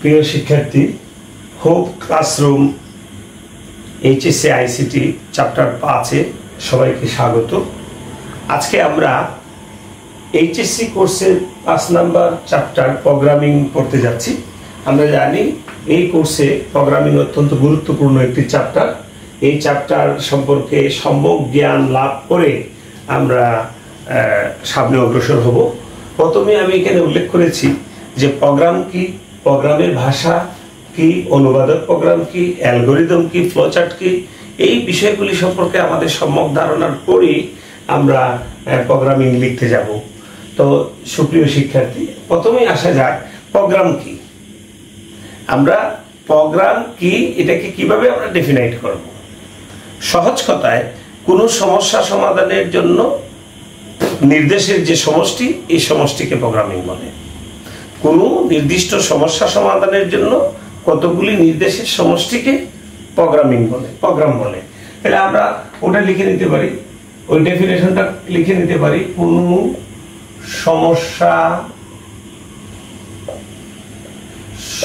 প্রিয় শিক্ষার্থী, hope classroom HSC ICT chapter 5-এ সবাইকে স্বাগত। আজকে আমরা এইচএসসি কোর্সের 5 নাম্বার চ্যাপ্টার প্রোগ্রামিং পড়তে যাচ্ছি। আমরা জানি এই কোর্সে প্রোগ্রামিং অত্যন্ত গুরুত্বপূর্ণ একটি চ্যাপ্টার। এই চ্যাপ্টার সম্পর্কে সম্যক জ্ঞান লাভ করে আমরা সামনে অগ্রসর হব। প্রথমে আমি এখানে উল্লেখ করেছি যে প্রোগ্রাম কি, প্রোগ্রামের ভাষা কি, অনুবাদক প্রোগ্রাম কি, অ্যালগরিদম কি, ফ্লোচার্ট কি, এই বিষয়গুলি সম্পর্কে আমাদের সম্যক ধারণার পরেই আমরা প্রোগ্রামিং লিখতে যাব। তো সুপ্রিয় শিক্ষার্থী, প্রথমেই আসা যাক প্রোগ্রাম কি। আমরা প্রোগ্রাম কি এটাকে কিভাবে আমরা ডেফিনাইট করব। সহজ কথায় কোনো সমস্যা সমাধানের জন্য নির্দেশের যে সমষ্টি, এই সমষ্টিকে প্রোগ্রামিং বলে। কোনো নির্দিষ্ট সমস্যা সমাধানের জন্য কতগুলি নির্দেশের সমষ্টিকে প্রোগ্রামিং বলে, প্রোগ্রাম বলে। তাহলে আমরা ওটা লিখে নিতে পারি, ওই ডেফিনেশনটা লিখে নিতে পারি। কোনো সমস্যা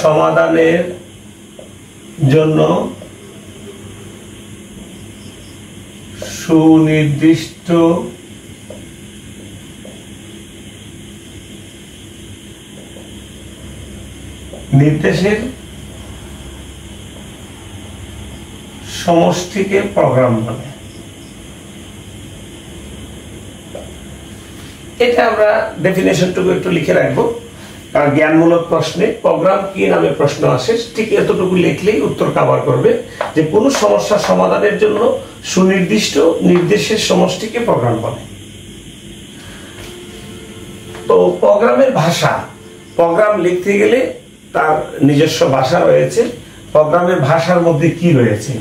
সমাধানের জন্য সুনির্দিষ্ট নির্দেশের সমষ্টিকে প্রোগ্রাম বলে। এটা আমরা ডেফিনেশনটুকু একটু লিখে রাখবো, কারণ জ্ঞানমূলক প্রশ্নে প্রোগ্রাম কি নামে প্রশ্ন আসে, ঠিক এতটুকু লিখলেই উত্তর কভার করবে যে কোন সমস্যা সমাধানের জন্য সুনির্দিষ্ট নির্দেশের সমষ্টিকে প্রোগ্রাম বলে। তো প্রোগ্রামের ভাষা, প্রোগ্রাম লিখতে গেলে তার নিজস্ব ভাষা রয়েছে। প্রোগ্রামের ভাষার মধ্যে কি রয়েছে?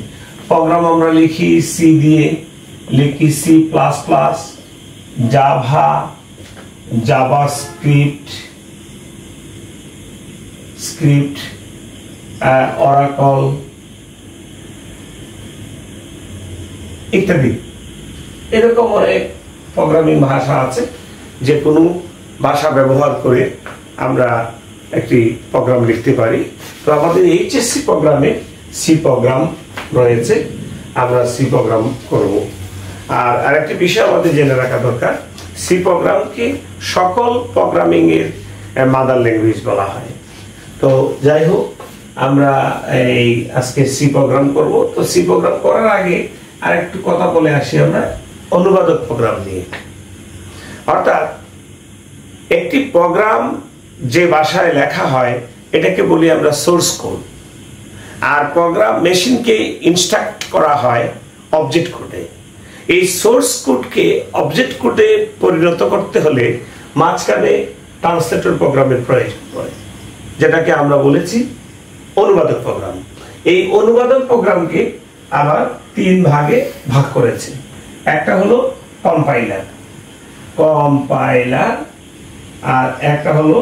প্রোগ্রাম আমরা লিখি সি দিয়ে, লিখি C plus plus, Java, JavaScript, Oracle ইত্যাদি। এরকম অনেক প্রোগ্রামিং ভাষা আছে। যে কোনো ভাষা ব্যবহার করে আমরা একটি প্রোগ্রাম লিখতে পারি। তো আমাদের এইচএসসি প্রোগ্রামে সি প্রোগ্রাম রয়েছে, আমরা সি প্রোগ্রাম করব। আর আরেকটি বিষয় আমাদের জেনে রাখা দরকার, সি প্রোগ্রামকে সকল প্রোগ্রামিং এর মাদার ল্যাঙ্গুয়েজ বলা হয়। তো যাই হোক, আমরা এই আজকে সি প্রোগ্রাম করব। তো সি প্রোগ্রাম করার আগে আরেকটু কথা বলে আসি আমরা অনুবাদক প্রোগ্রাম নিয়ে। অর্থাৎ একটি প্রোগ্রাম যে ভাষায় লেখা হয় এটাকে বলি আমরা সোর্স কোড। আর প্রোগ্রাম মেশিনকে ইনস্ট্রাক্ট করা হয় অবজেক্ট কোডে। এই সোর্স কোডকে অবজেক্ট কোডে পরিণত করতে হলে মাঝখানে ট্রান্সলেটর প্রোগ্রামের প্রয়োজন পড়ে, যেটাকে আমরা বলেছি অনুবাদক প্রোগ্রাম। এই অনুবাদক প্রোগ্রামকে আবার 3 ভাগে ভাগ করেছে। একটা হলো কম্পাইলার, আর একটা হলো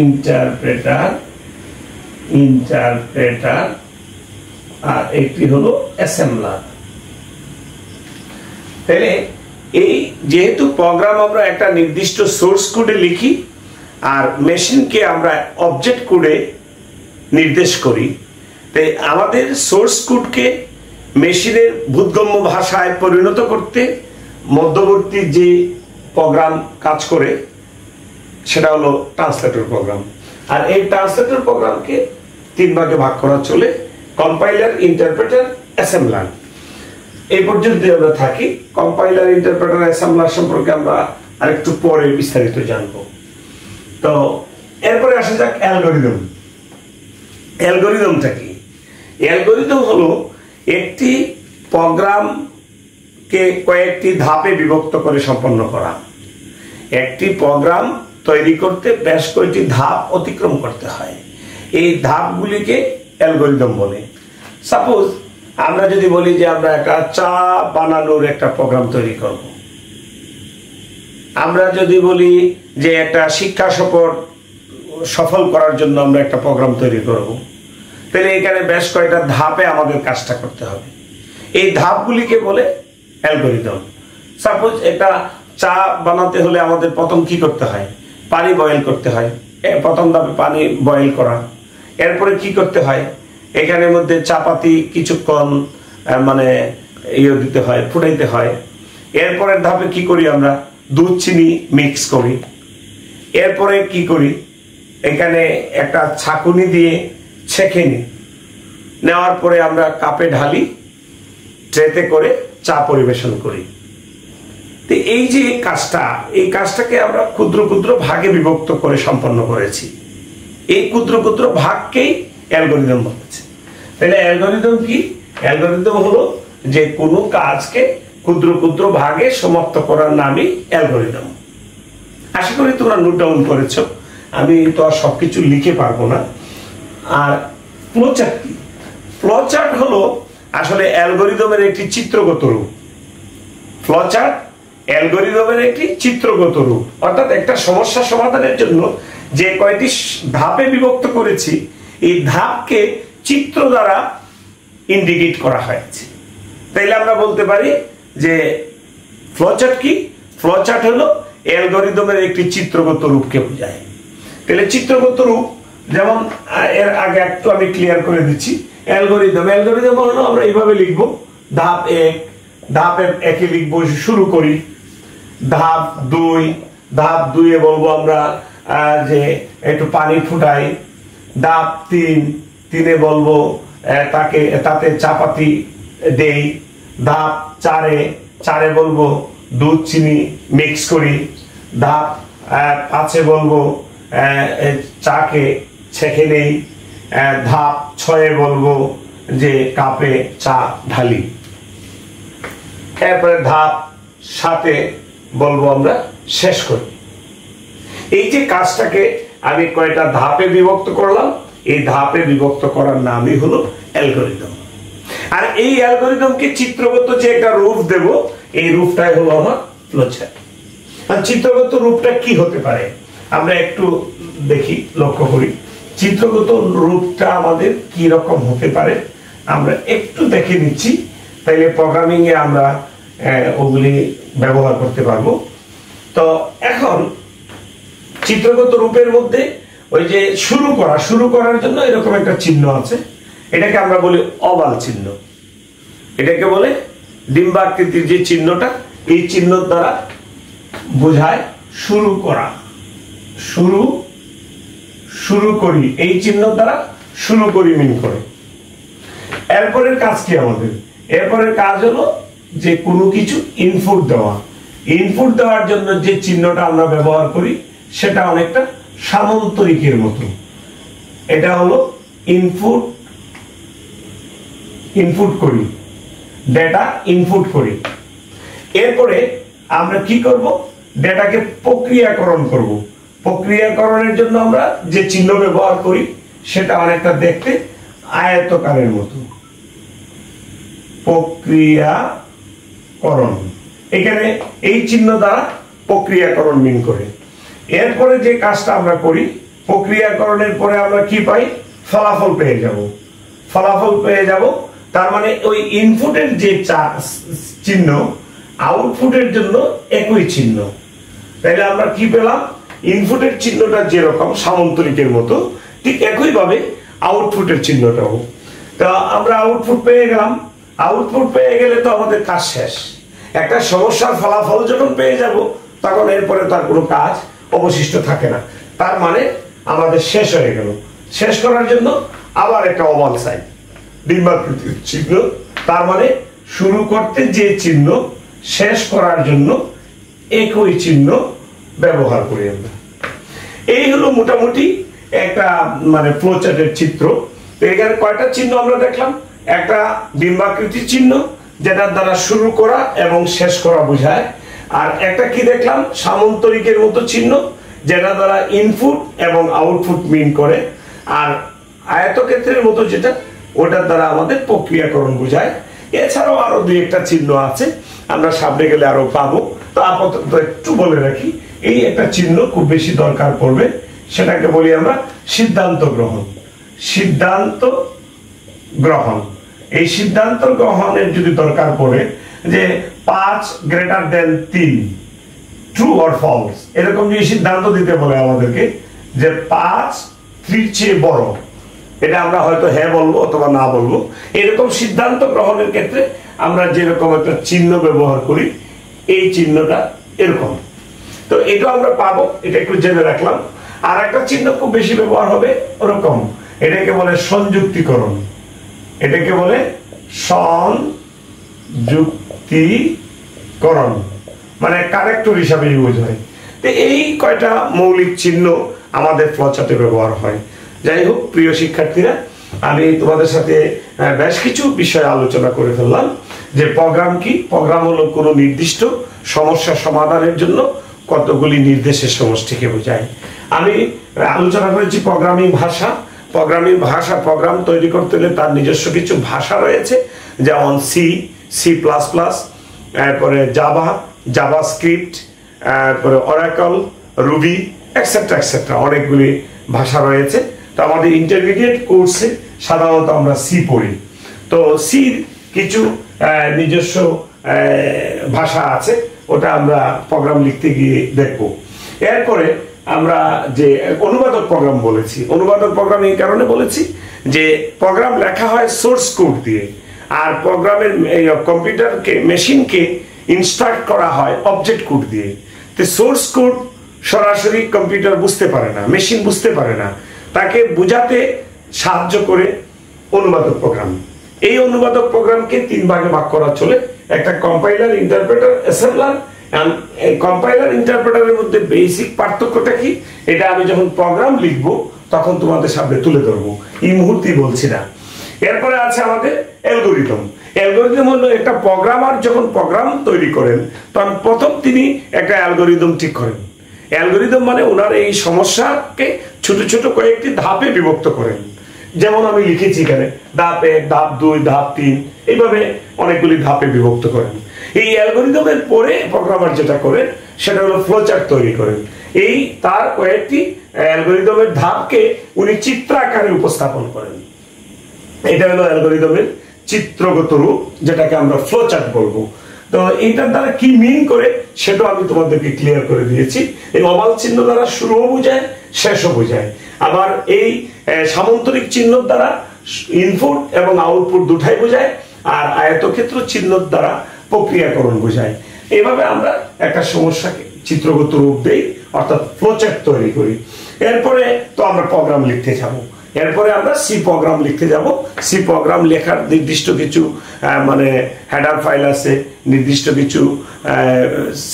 ইন্টারপ্রেটার, আর একটি হলো অ্যাসেম্বলার। তাহলে এই যেহেতু প্রোগ্রাম আমরা একটা নির্দিষ্ট সোর্স কোডে লিখি আর মেশিনকে আমরা অবজেক্ট কোডে নির্দেশ করি, তাই আমাদের সোর্স কোডকে মেশিনের বোধগম্য ভাষায় পরিণত করতে মধ্যবর্তী যে প্রোগ্রাম কাজ করে সেটা হলো ট্রান্সলেটর প্রোগ্রাম। আর এই ট্রান্সলেটর প্রোগ্রামকে 3 ভাগে ভাগ করা চলে, কম্পাইলার, ইন্টারপ্রেটার, অ্যাসেম্বলার। এই পর্যন্ত আমরা থাকি। কম্পাইলার, ইন্টারপ্রেটার, অ্যাসেম্বলার সম্পর্কে আমরা আরেকটু পরে বিস্তারিত জানবো। তো এরপরে আসা যাক অ্যালগরিদম। অ্যালগরিদমটা কি? অ্যালগরিদম হলো একটি প্রোগ্রামকে কয়েকটি ধাপে বিভক্ত করে সম্পন্ন করা। একটি প্রোগ্রাম তৈরি করতে বেশ কয়েকটি ধাপ অতিক্রম করতে হয়। এই ধাপগুলিকে অ্যালগরিদম বলে। সাপোজ আমরা যদি বলি যে আমরা একটা চা বানানোর একটা প্রোগ্রাম তৈরি করব, আমরা যদি বলি যে একটা শিক্ষা সফল করার জন্য আমরা একটা প্রোগ্রাম তৈরি করব, তাহলে এখানে বেশ কয়েকটা ধাপে আমাদের কাজটা করতে হবে। এই ধাপগুলিকে বলে অ্যালগরিদম। সাপোজ একটা চা বানাতে হলে আমাদের প্রথম কি করতে হয়? পানি বয়েল করতে হয়। প্রথম ধাপে পানি বয়েল করা। এরপরে কি করতে হয়, এখানের মধ্যে চাপাতি কিছুক্ষণ মানে দিতে হয়, ফুটাইতে হয়। এরপরের ধাপে কি করি আমরা, দুধ চিনি মিক্স করি। এরপরে কি করি, এখানে একটা ছাঁকুনি দিয়ে ছেঁকে নিই। নেওয়ার পরে আমরা কাপে ঢালি, ট্রেতে করে চা পরিবেশন করি। তো এই যে কাজটা, এই কাজটাকে আমরা ক্ষুদ্র ক্ষুদ্র ভাগে বিভক্ত করে সম্পন্ন করেছি। এই ক্ষুদ্র ক্ষুদ্র ভাগকেই অ্যালগরিদম বলেছে। তাহলে অ্যালগরিদম কি? অ্যালগরিদম হলো যে কোনো কাজকে ক্ষুদ্র ক্ষুদ্র ভাগে সমাপ্ত করার নামই অ্যালগরিদম। আশা করি তোমরা নোট ডাউন করেছ, আমি তো আর সবকিছু লিখে পারবো না। আর ফ্লোচার্ট কি? ফ্লোচার্ট হলো আসলে অ্যালগরিদমের একটি চিত্রগত রূপ। ফ্লোচার্ট অ্যালগরিদমের একটি চিত্রগত রূপ, অর্থাৎ একটা সমস্যা সমাধানের জন্য যে কয়টি ধাপে বিভক্ত করেছি, এই ধাপকে চিত্র দ্বারা ইন্ডিকেট করা হয়েছে। তাইলে আমরা বলতে পারি যে ফ্লোচার্ট কি? ফ্লোচার্ট হলো অ্যালগরিদমের একটি চিত্রগত রূপকে বোঝায়। তাহলে চিত্রগত রূপ যেমন এর আগে একটু আমি ক্লিয়ার করে দিচ্ছি। অ্যালগরিদম হলো আমরা এইভাবে লিখবো, ধাপ 1, ধাপের 1-এ লিখবো শুরু করি। ধাপ 2, ধাপ 2-এ বলবো আমরা যে একটু পানি ফুটাই। ধাপ 3-এ বলবো তাতে চাপাতি দেই। ধাপ 4-এ বলবো দুধ চিনি মিক্স করি। ধাপ 5-এ বলবো চাকে ছেঁকে নেই। ধাপ 6-এ বলবো যে কাপে চা ঢালি। এরপরে ধাপ 7-এ বলবো আমরা শেষ করি। এই যে কাজটাকে আমি কয়টা ধাপে বিভক্ত করলাম, এই ধাপে বিভক্ত করার নামই হলো অ্যালগরিদম। আর এই অ্যালগরিদমকে চিত্রগত যে একটা রূপ দেব, এই রূপটাই হলো আমার ফ্লোচার্ট। আর চিত্রগত রূপটা কি হতে পারে আমরা একটু দেখি, লক্ষ্য করি। চিত্রগত রূপটা আমাদের কি রকম হতে পারে আমরা একটু দেখে নিচ্ছি, তাইলে প্রোগ্রামিং এ আমরা ওগুলি ব্যবহার করতে পারবো। তো এখন চিত্রগত রূপের মধ্যে ওই যে শুরু করার জন্য এরকম একটা চিহ্ন আছে, এটাকে আমরা বলি অবাল চিহ্ন। এটাকে বলে ডিম্বাকৃতির যে চিহ্নটা, এই চিহ্ন দ্বারা বোঝায় শুরু করা। শুরু করি, এই চিহ্ন দ্বারা শুরু করি মিন করে। এরপরের কাজ কি আমাদের? এরপরের কাজ হলো যে কোনো কিছু ইনপুট দেওয়া। ইনপুট দেওয়ার জন্য যে চিহ্নটা আমরা ব্যবহার করি সেটা অনেকটা সামন্তরিকের মতো। এটা হলো ইনপুট করি, ডেটা ইনপুট করি। এরপরে আমরা কি করব? ডেটাকে প্রক্রিয়াকরণ করব। প্রক্রিয়াকরণের জন্য আমরা যে চিহ্ন ব্যবহার করি সেটা অনেকটা দেখতে আয়তকারের মতো। প্রক্রিয়াকরণ, এখানে এই চিহ্ন দ্বারা প্রক্রিয়াকরণ মিন করে। এরপরে যে কাজটা আমরা করি, প্রক্রিয়াকরণের পরে আমরা কি পাই? ফলাফল পেয়ে যাব। তার মানে ওই ইনপুটের যে চিহ্ন, আউটপুটের জন্য একই চিহ্ন। তাহলে আমরা কি পেলাম? ইনপুটের চিহ্নটা যেরকম সামন্তরিকের মতো, ঠিক একইভাবে আউটপুটের চিহ্নটাও। তা আমরা আউটপুট পেয়ে গেলাম। আউটপুট পেয়ে গেলে তো আমাদের কাজ শেষ। একটা সমস্যার ফলাফল যখন পেয়ে যাব, তখন এরপরে তার কোনো কাজ অবশিষ্ট থাকে না। তার মানে আমাদের শেষ হয়ে গেল। শেষ করার জন্য আবার একটা ওভাল সাইন, ডিম্বাকৃতির চিহ্ন। তার মানে শুরু করতে যে চিহ্ন, শেষ করার জন্য একই চিহ্ন ব্যবহার করি আমরা। এই হলো মোটামুটি একটা মানে ফ্লোচার্টের চিত্র। তো এখানে কয়টা চিহ্ন আমরা দেখলাম? একটা ডিম্বাকৃতির চিহ্ন, যেটার দ্বারা শুরু করা এবং শেষ করা বোঝায়। আর একটা কি দেখলাম? সামন্তরিকের মতো চিহ্ন, যেটা দ্বারা ইনপুট এবং আউটপুট মিন করে। আর আয়তক্ষেত্রের মতো যেটা, ওটার দ্বারা আমাদের প্রক্রিয়াকরণ বোঝায়। এছাড়াও আরো দুই একটা চিহ্ন আছে, আমরা সামনে গেলে আরো পাবো। তো আপাতত একটু বলে রাখি, এই একটা চিহ্ন খুব বেশি দরকার পড়বে, সেটাকে বলি আমরা সিদ্ধান্ত গ্রহণ। এই সিদ্ধান্ত গ্রহণের যদি দরকার পড়ে যে 5 greater than 3, true or false, এরকম যদি সিদ্ধান্ত দিতে বলে আমাদেরকে যে 5 3 চেয়ে বড়, এটা আমরা হয়তো হ্যাঁ বলবো অথবা না বলবো। এরকম সিদ্ধান্ত গ্রহণের ক্ষেত্রে আমরা যেরকম একটা চিহ্ন ব্যবহার করি, এই চিহ্নটা এরকম। তো এটা আমরা পাবো, এটা একটু জেনে রাখলাম। আর একটা চিহ্ন খুব বেশি ব্যবহার হবে ওরকম, এটাকে বলে সংযুক্তিকরণ। এটাকে বলে সংযুক্তিকরণ, মানে কারেক্টর হিসাবে ইউজ হয়। তো এই কয়টা মৌলিক চিহ্ন আমাদের ফ্লোচার্টে ব্যবহার হয়। যাই হোক প্রিয় শিক্ষার্থীরা, আমি তোমাদের সাথে বেশ কিছু বিষয় আলোচনা করে ফেললাম। যে প্রোগ্রাম কি? প্রোগ্রাম হলো কোনো নির্দিষ্ট সমস্যা সমাধানের জন্য কতগুলি নির্দেশের সমষ্টিকে বোঝায়। আমি আলোচনা করেছি প্রোগ্রামিং ভাষা। প্রোগ্রামিং ভাষা, প্রোগ্রাম তৈরি করতে হলে তার নিজস্ব কিছু ভাষা রয়েছে, যেমন সি, সি প্লাস প্লাস, তারপরে জাভা, জাভাস্ক্রিপ্ট, তারপরে অরাকল, রুবি, এক্সেট্রা এক্সেট্রা, অনেকগুলি ভাষা রয়েছে। তো আমাদের ইন্টারমিডিয়েট কোর্সে সাধারণত আমরা সি পড়ি। তো সির কিছু নিজস্ব ভাষা আছে, ওটা আমরা প্রোগ্রাম লিখতে গিয়ে দেখবো। এরপরে আমরা যে অনুবাদক প্রোগ্রাম বলেছি, অনুবাদক প্রোগ্রাম এই কারণে বলেছি যে প্রোগ্রাম লেখা হয় সোর্স কোড দিয়ে, আর প্রোগ্রামের কম্পিউটারকে, মেশিনকে ইনস্ট্রাক্ট করা হয় অবজেক্ট কোড দিয়ে। তো সোর্স কোড সরাসরি কম্পিউটার বুঝতে পারে না, মেশিন বুঝতে পারে না, তাকে বোঝাতে সাহায্য করে অনুবাদক প্রোগ্রাম। এই অনুবাদক প্রোগ্রামকে তিন ভাগে ভাগ করা চলে, একটা কম্পাইলার, ইন্টারপ্রেটার, অ্যাসেম্বলার। এই কম্পাইলার ইন্টারপ্রেটারের মধ্যে বেসিক পার্থক্যটা কি, এটা আমি যখন প্রোগ্রাম লিখবো তখন তোমাদের সামনে তুলে ধরবো, এই মুহূর্তে বলছি না। এরপরে আছে আমাদের অ্যালগরিদম। অ্যালগরিদম হলো একটা প্রোগ্রামার যখন প্রোগ্রাম তৈরি করেন তখন প্রথম তিনি একটা অ্যালগরিদম ঠিক করেন। অ্যালগরিদম মানে ওনার এই সমস্যাকে ছোট ছোট কয়েকটি ধাপে বিভক্ত করেন। যেমন আমি লিখেছি এখানে ধাপ 1, ধাপ 2, ধাপ 3, এইভাবে অনেকগুলি ধাপে বিভক্ত করেন। এই অ্যালগরিদমের পরে প্রোগ্রামার যেটা করেন সেটা হলো ফ্লোচার্ট তৈরি করেন। এই তার কয়েকটি অ্যালগরিদমের ধাপকে উনি চিত্র আকারে উপস্থাপন করেন। এটা হলো অ্যালগরিদমের চিত্রগত রূপ, যেটাকে আমরা ফ্লোচার্ট বলবো। তো এইটার দ্বারা কি মিন করে সেটা আমি তোমাদেরকে ক্লিয়ার করে দিয়েছি। এই ওভাল চিহ্ন দ্বারা শুরুও বোঝায়, শেষও বোঝায়। আবার এই সামান্তরিক চিহ্ন দ্বারা ইনপুট এবং আউটপুট দুটাই বোঝায়, আর আয়তক্ষেত্র চিহ্ন দ্বারা প্রক্রিয়াকরণ বোঝায়। এইভাবে আমরা একটা সমস্যাকে চিত্রগত রূপ দেই, অর্থাৎ ফ্লোচার্ট তৈরি করি। এরপরে তো আমরা প্রোগ্রাম লিখতে যাব, এরপরে আমরা সি প্রোগ্রাম লিখতে যাব। সি প্রোগ্রাম লেখার নির্দিষ্ট কিছু মানে হেডার ফাইল আছে, নির্দিষ্ট কিছু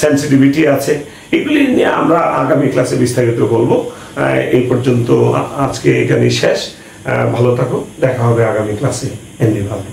সেন্সিটিভিটি আছে, এগুলি নিয়ে আমরা আগামী ক্লাসে বিস্তারিত বলবো। এই পর্যন্ত আজকে এখানেই শেষ। ভালো থাকো, দেখা হবে আগামী ক্লাসে। এমনি ভালো।